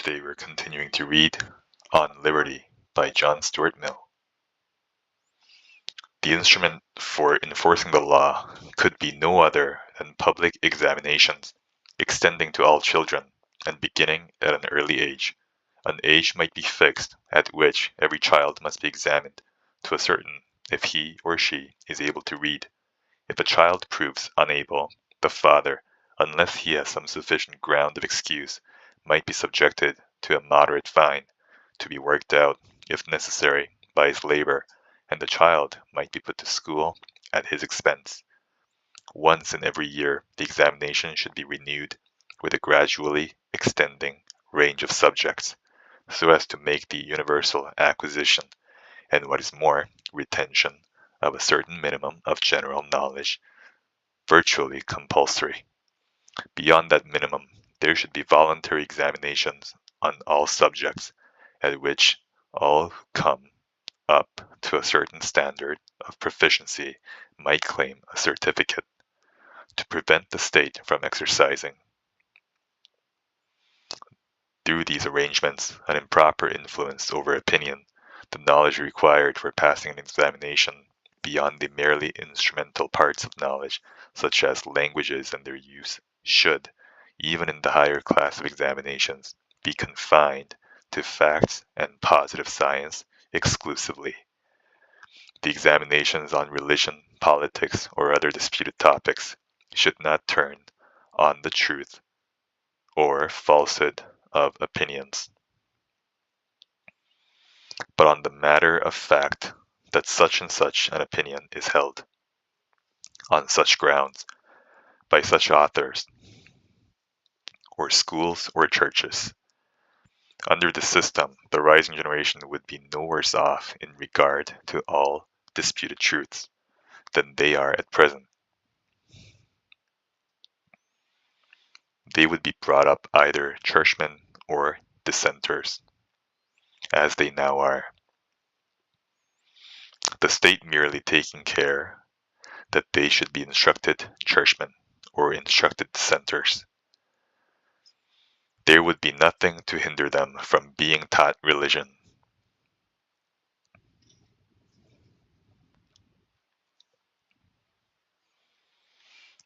Today we're continuing to read On Liberty by John Stuart Mill. The instrument for enforcing the law could be no other than public examinations, extending to all children and beginning at an early age. An age might be fixed at which every child must be examined to ascertain if he or she is able to read. If a child proves unable, the father, unless he has some sufficient ground of excuse, might be subjected to a moderate fine, to be worked out, if necessary, by his labor, and the child might be put to school at his expense. Once in every year, the examination should be renewed with a gradually extending range of subjects, so as to make the universal acquisition, and what is more, retention, of a certain minimum of general knowledge virtually compulsory. Beyond that minimum, there should be voluntary examinations on all subjects, at which all who come up to a certain standard of proficiency might claim a certificate, to prevent the state from exercising, through these arrangements, an improper influence over opinion. The knowledge required for passing an examination, beyond the merely instrumental parts of knowledge, such as languages and their use, should, even in the higher class of examinations, be confined to facts and positive science exclusively. The examinations on religion, politics, or other disputed topics should not turn on the truth or falsehood of opinions, but on the matter of fact that such and such an opinion is held, on such grounds, by such authors, or schools or churches. Under this system, the rising generation would be no worse off in regard to all disputed truths than they are at present. They would be brought up either churchmen or dissenters, as they now are, the state merely taking care that they should be instructed churchmen or instructed dissenters. There would be nothing to hinder them from being taught religion.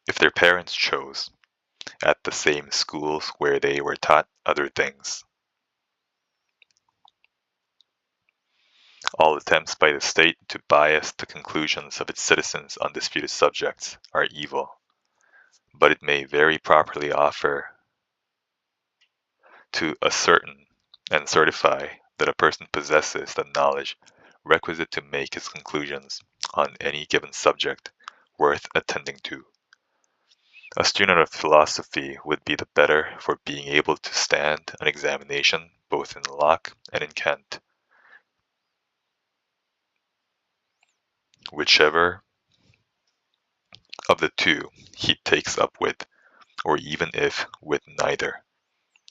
If their parents chose, at the same schools where they were taught other things. All attempts by the state to bias the conclusions of its citizens on disputed subjects are evil, but it may very properly offer to ascertain and certify that a person possesses the knowledge requisite to make his conclusions on any given subject worth attending to. A student of philosophy would be the better for being able to stand an examination both in Locke and in Kant, whichever of the two he takes up with, or even if with neither.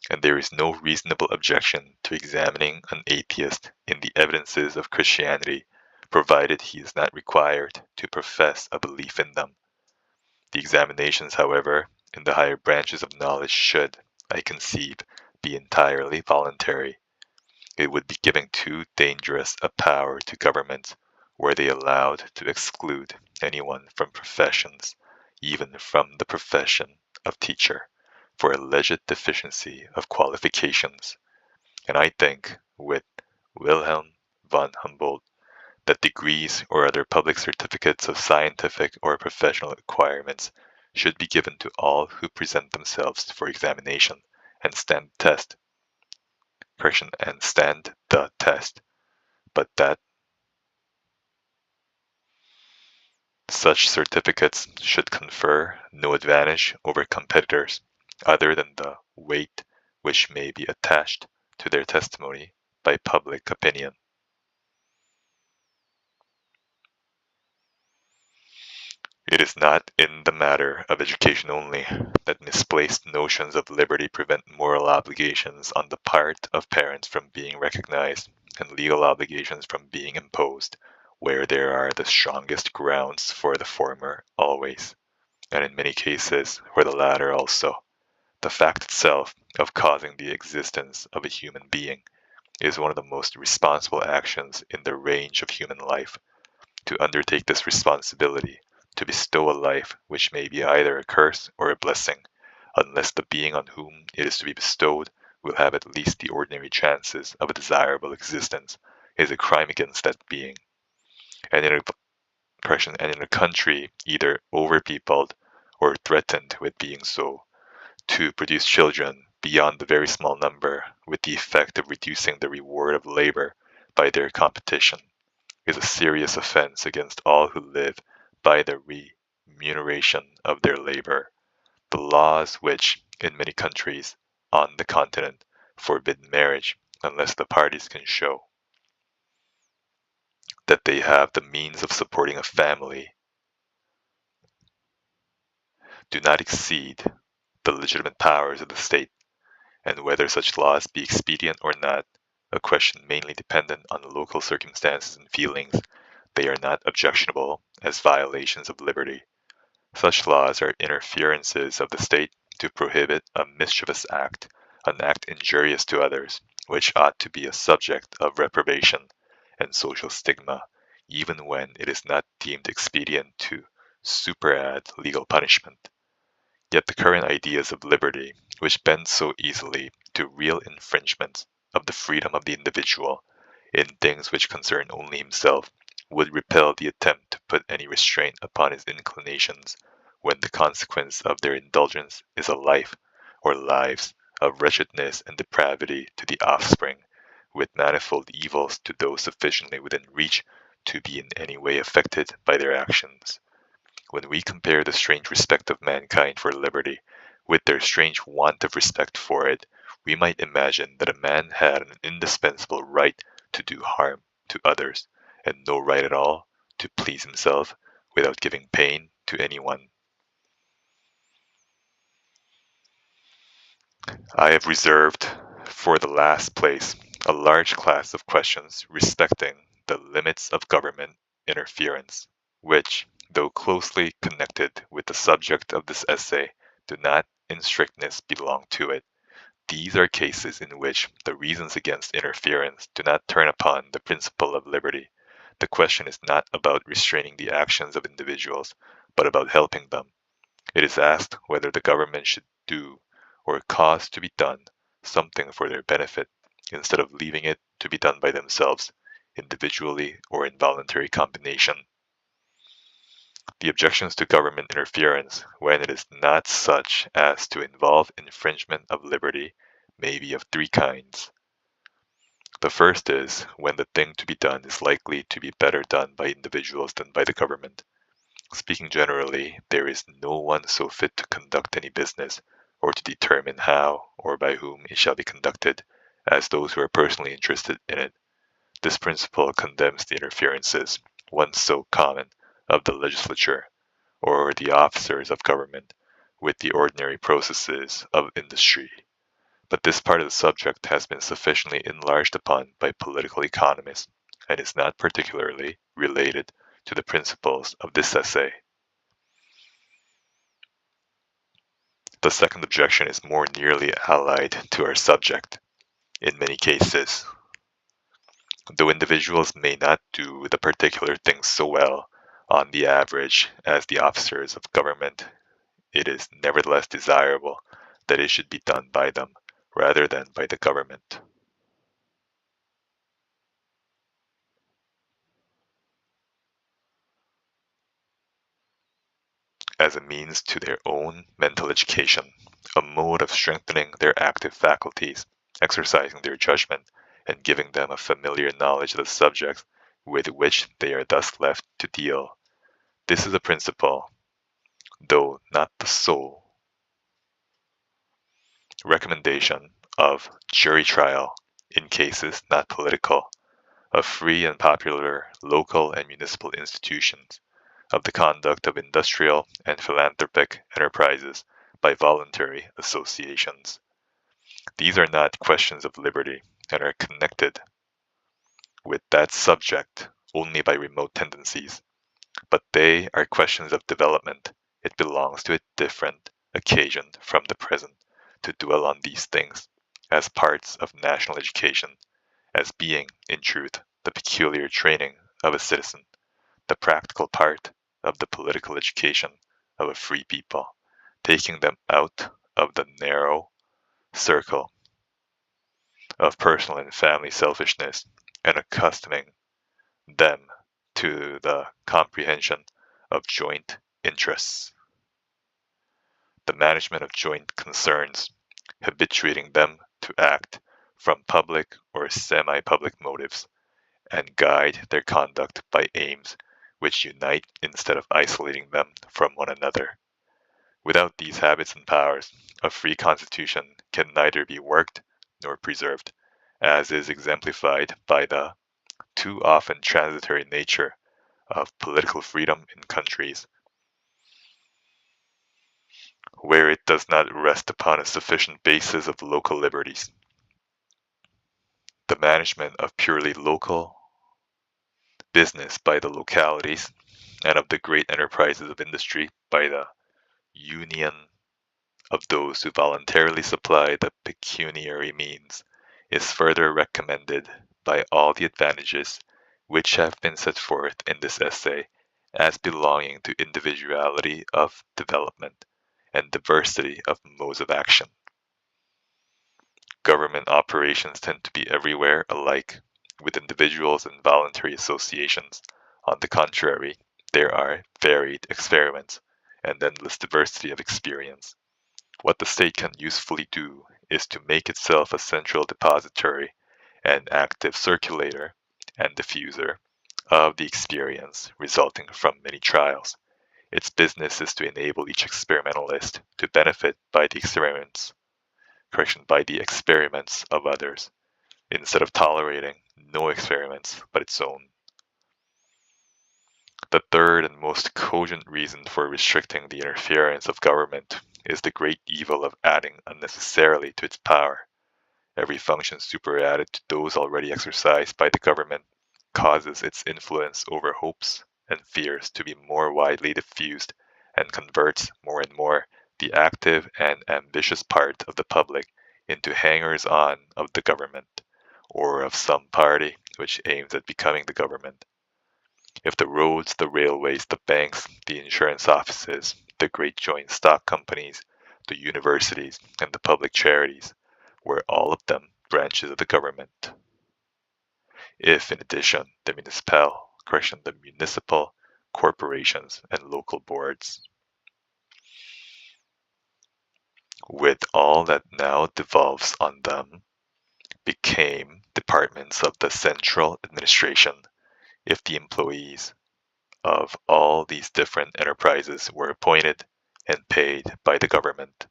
And there is no reasonable objection to examining an atheist in the evidences of Christianity, provided he is not required to profess a belief in them. The examinations, however, in the higher branches of knowledge should, I conceive, be entirely voluntary. It would be giving too dangerous a power to governments were they allowed to exclude anyone from professions, even from the profession of teacher, for alleged deficiency of qualifications. And I think, with Wilhelm von Humboldt, that degrees or other public certificates of scientific or professional acquirements should be given to all who present themselves for examination and stand the test. But that such certificates should confer no advantage over competitors other than the weight which may be attached to their testimony by public opinion. It is not in the matter of education only that misplaced notions of liberty prevent moral obligations on the part of parents from being recognized and legal obligations from being imposed, where there are the strongest grounds for the former always, and in many cases for the latter also. The fact itself of causing the existence of a human being is one of the most responsible actions in the range of human life. To undertake this responsibility, to bestow a life which may be either a curse or a blessing, unless the being on whom it is to be bestowed will have at least the ordinary chances of a desirable existence, is a crime against that being. And in a country either overpeopled or threatened with being so, to produce children beyond the very small number with the effect of reducing the reward of labor by their competition is a serious offense against all who live by the remuneration of their labor. The laws which, in many countries on the continent, forbid marriage unless the parties can show that they have the means of supporting a family do not exceed the legitimate powers of the state, and whether such laws be expedient or not, a question mainly dependent on local circumstances and feelings, they are not objectionable as violations of liberty. Such laws are interferences of the state to prohibit a mischievous act, an act injurious to others, which ought to be a subject of reprobation and social stigma, even when it is not deemed expedient to superadd legal punishment. Yet the current ideas of liberty, which bend so easily to real infringements of the freedom of the individual in things which concern only himself, would repel the attempt to put any restraint upon his inclinations when the consequence of their indulgence is a life, or lives, of wretchedness and depravity to the offspring, with manifold evils to those sufficiently within reach to be in any way affected by their actions. When we compare the strange respect of mankind for liberty with their strange want of respect for it, we might imagine that a man had an indispensable right to do harm to others, and no right at all to please himself without giving pain to anyone. I have reserved for the last place a large class of questions respecting the limits of government interference, which, though closely connected with the subject of this essay, do not in strictness belong to it. These are cases in which the reasons against interference do not turn upon the principle of liberty. The question is not about restraining the actions of individuals, but about helping them. It is asked whether the government should do, or cause to be done, something for their benefit, instead of leaving it to be done by themselves, individually or in voluntary combination. The objections to government interference, when it is not such as to involve infringement of liberty, may be of three kinds. The first is when the thing to be done is likely to be better done by individuals than by the government. Speaking generally, there is no one so fit to conduct any business, or to determine how or by whom it shall be conducted, as those who are personally interested in it. This principle condemns the interferences, once so common, of the legislature, or the officers of government, with the ordinary processes of industry. But this part of the subject has been sufficiently enlarged upon by political economists, and is not particularly related to the principles of this essay. The second objection is more nearly allied to our subject. In many cases, though individuals may not do the particular thing so well, on the average, as the officers of government, it is nevertheless desirable that it should be done by them rather than by the government. As a means to their own mental education, a mode of strengthening their active faculties, exercising their judgment, and giving them a familiar knowledge of the subjects with which they are thus left to deal. This is a principle, though not the sole, recommendation of jury trial in cases not political, of free and popular local and municipal institutions, of the conduct of industrial and philanthropic enterprises by voluntary associations. These are not questions of liberty and are connected with that subject only by remote tendencies, but they are questions of development. It belongs to a different occasion from the present, to dwell on these things as parts of national education, as being, in truth, the peculiar training of a citizen, the practical part of the political education of a free people, taking them out of the narrow circle of personal and family selfishness and accustoming them to the comprehension of joint interests, the management of joint concerns, habituating them to act from public or semi-public motives, and guide their conduct by aims which unite instead of isolating them from one another. Without these habits and powers, a free constitution can neither be worked nor preserved, as is exemplified by the too often transitory nature of political freedom in countries where it does not rest upon a sufficient basis of local liberties. The management of purely local business by the localities and of the great enterprises of industry by the union of those who voluntarily supply the pecuniary means is further recommended by all the advantages which have been set forth in this essay as belonging to individuality of development and diversity of modes of action. Government operations tend to be everywhere alike, with individuals and voluntary associations. On the contrary, there are varied experiments and endless diversity of experience. What the state can usefully do is to make itself a central depository and active circulator and diffuser of the experience resulting from many trials. Its business is to enable each experimentalist to benefit by the experiments of others, instead of tolerating no experiments but its own. The third and most cogent reason for restricting the interference of government is the great evil of adding unnecessarily to its power. Every function superadded to those already exercised by the government causes its influence over hopes and fears to be more widely diffused and converts more and more the active and ambitious part of the public into hangers-on of the government, or of some party which aims at becoming the government. If the roads, the railways, the banks, the insurance offices, the great joint stock companies, the universities, and the public charities were all of them branches of the government. If, in addition, the municipal corporations and local boards, with all that now devolves on them, became departments of the central administration, if the employees of all these different enterprises were appointed and paid by the government,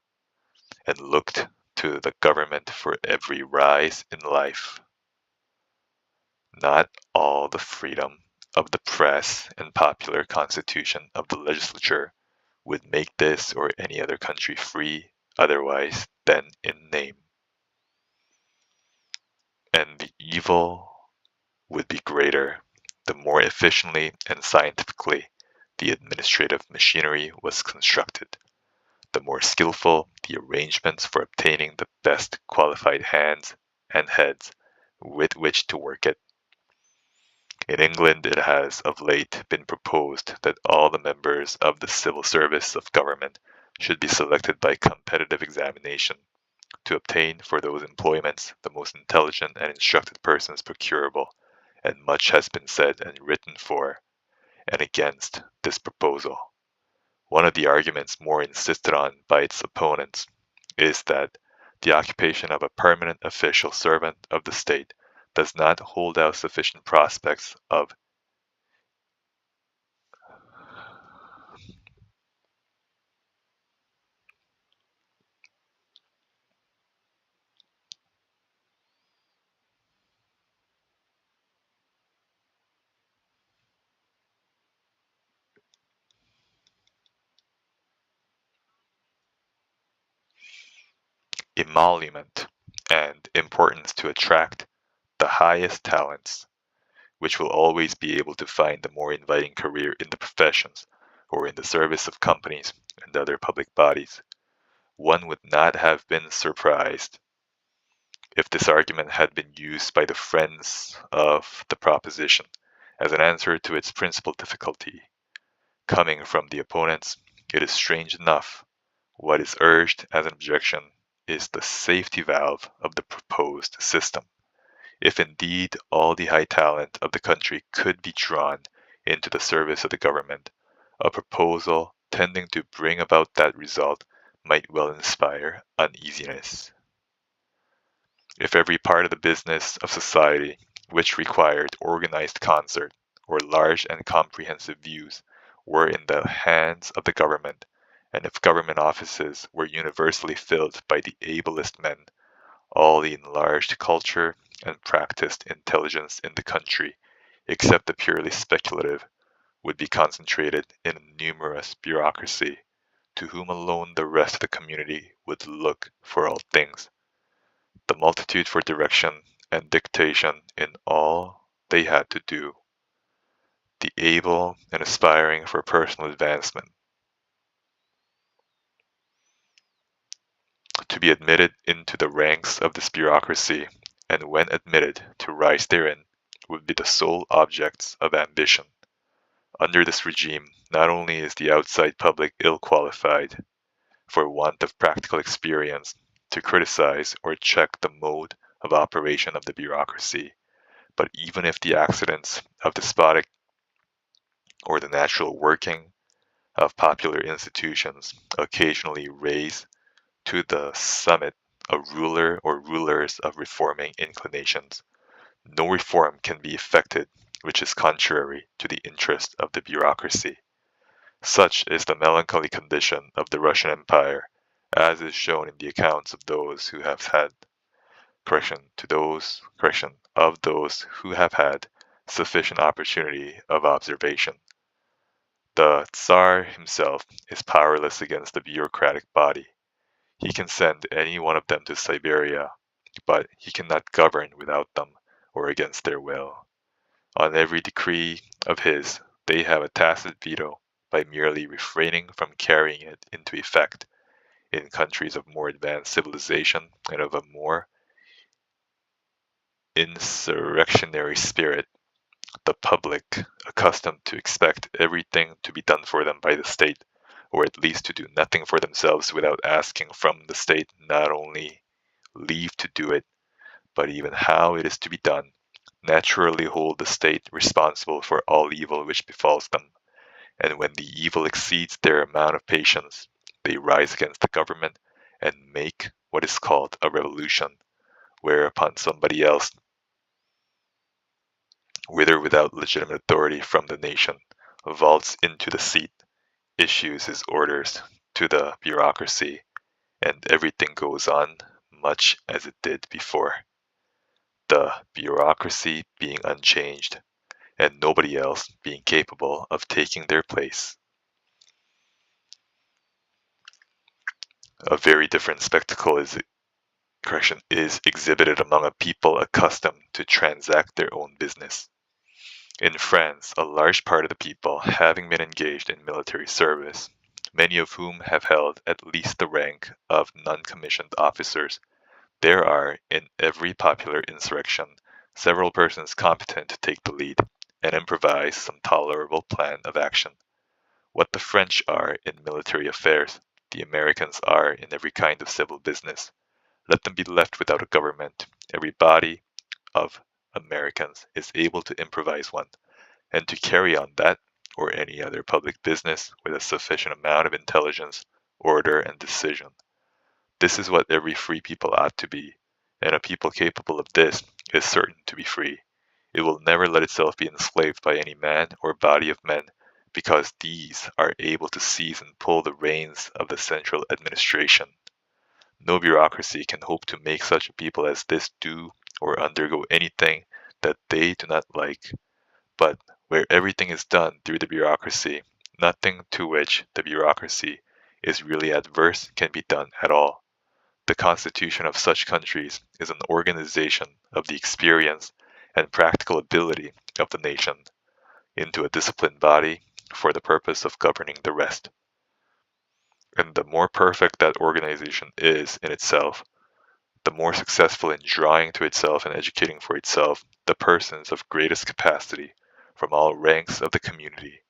and looked to the government for every rise in life, not all the freedom of the press and popular constitution of the legislature would make this or any other country free otherwise than in name. And the evil would be greater the more efficiently and scientifically the administrative machinery was constructed, the more skillful the arrangements for obtaining the best qualified hands and heads with which to work it. In England, it has of late been proposed that all the members of the civil service of government should be selected by competitive examination to obtain for those employments the most intelligent and instructed persons procurable, and much has been said and written for and against this proposal. One of the arguments more insisted on by its opponents is that the occupation of a permanent official servant of the state does not hold out sufficient prospects of emolument and importance to attract the highest talents, which will always be able to find the more inviting career in the professions or in the service of companies and other public bodies, one would not have been surprised if this argument had been used by the friends of the proposition as an answer to its principal difficulty. Coming from the opponents, it is strange enough. What is urged as an objection is the safety valve of the proposed system. If indeed all the high talent of the country could be drawn into the service of the government, a proposal tending to bring about that result might well inspire uneasiness. If every part of the business of society which required organized concert or large and comprehensive views were in the hands of the government, and if government offices were universally filled by the ablest men, all the enlarged culture and practiced intelligence in the country, except the purely speculative, would be concentrated in a numerous bureaucracy, to whom alone the rest of the community would look for all things. The multitude for direction and dictation in all they had to do, the able and aspiring for personal advancement. To be admitted into the ranks of this bureaucracy, and when admitted to rise therein, would be the sole objects of ambition. Under this regime, not only is the outside public ill qualified, for want of practical experience, to criticize or check the mode of operation of the bureaucracy, but even if the accidents of despotic or the natural working of popular institutions occasionally raise to the summit a ruler or rulers of reforming inclinations, no reform can be effected which is contrary to the interest of the bureaucracy. Such is the melancholy condition of the Russian Empire, as is shown in the accounts of those who have had of those who have had sufficient opportunity of observation. The Tsar himself is powerless against the bureaucratic body. He can send any one of them to Siberia, but he cannot govern without them or against their will. On every decree of his they have a tacit veto by merely refraining from carrying it into effect. In countries of more advanced civilization and of a more insurrectionary spirit, the public, accustomed to expect everything to be done for them by the state, or at least to do nothing for themselves without asking from the state not only leave to do it, but even how it is to be done, naturally hold the state responsible for all evil which befalls them, and when the evil exceeds their amount of patience, they rise against the government and make what is called a revolution, whereupon somebody else, with or without legitimate authority from the nation, vaults into the seat, issues his orders to the bureaucracy, and everything goes on much as it did before, the bureaucracy being unchanged, and nobody else being capable of taking their place. A very different spectacle is exhibited among a people accustomed to transact their own business. In France, a large part of the people having been engaged in military service, many of whom have held at least the rank of non-commissioned officers, there are, in every popular insurrection, several persons competent to take the lead and improvise some tolerable plan of action. What the French are in military affairs, the Americans are in every kind of civil business. Let them be left without a government. Every body of Americans is able to improvise one, and to carry on that or any other public business with a sufficient amount of intelligence, order, and decision. This is what every free people ought to be, and a people capable of this is certain to be free. It will never let itself be enslaved by any man or body of men, because these are able to seize and pull the reins of the central administration. No bureaucracy can hope to make such a people as this do or undergo anything that they do not like, but where everything is done through the bureaucracy, nothing to which the bureaucracy is really adverse can be done at all. The constitution of such countries is an organization of the experience and practical ability of the nation into a disciplined body for the purpose of governing the rest. And the more perfect that organization is in itself, the more successful in drawing to itself and educating for itself the persons of greatest capacity from all ranks of the community,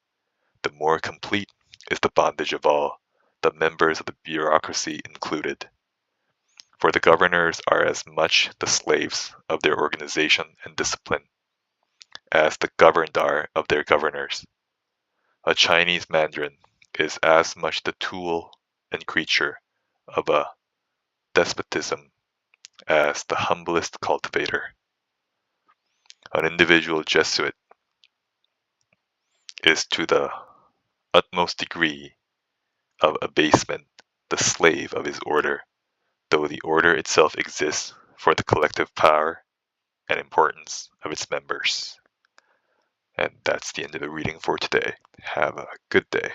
the more complete is the bondage of all, the members of the bureaucracy included. For the governors are as much the slaves of their organization and discipline as the governed are of their governors. A Chinese mandarin is as much the tool and creature of a despotism as the humblest cultivator. An individual Jesuit is to the utmost degree of abasement the slave of his order, though the order itself exists for the collective power and importance of its members. And that's the end of the reading for today. Have a good day.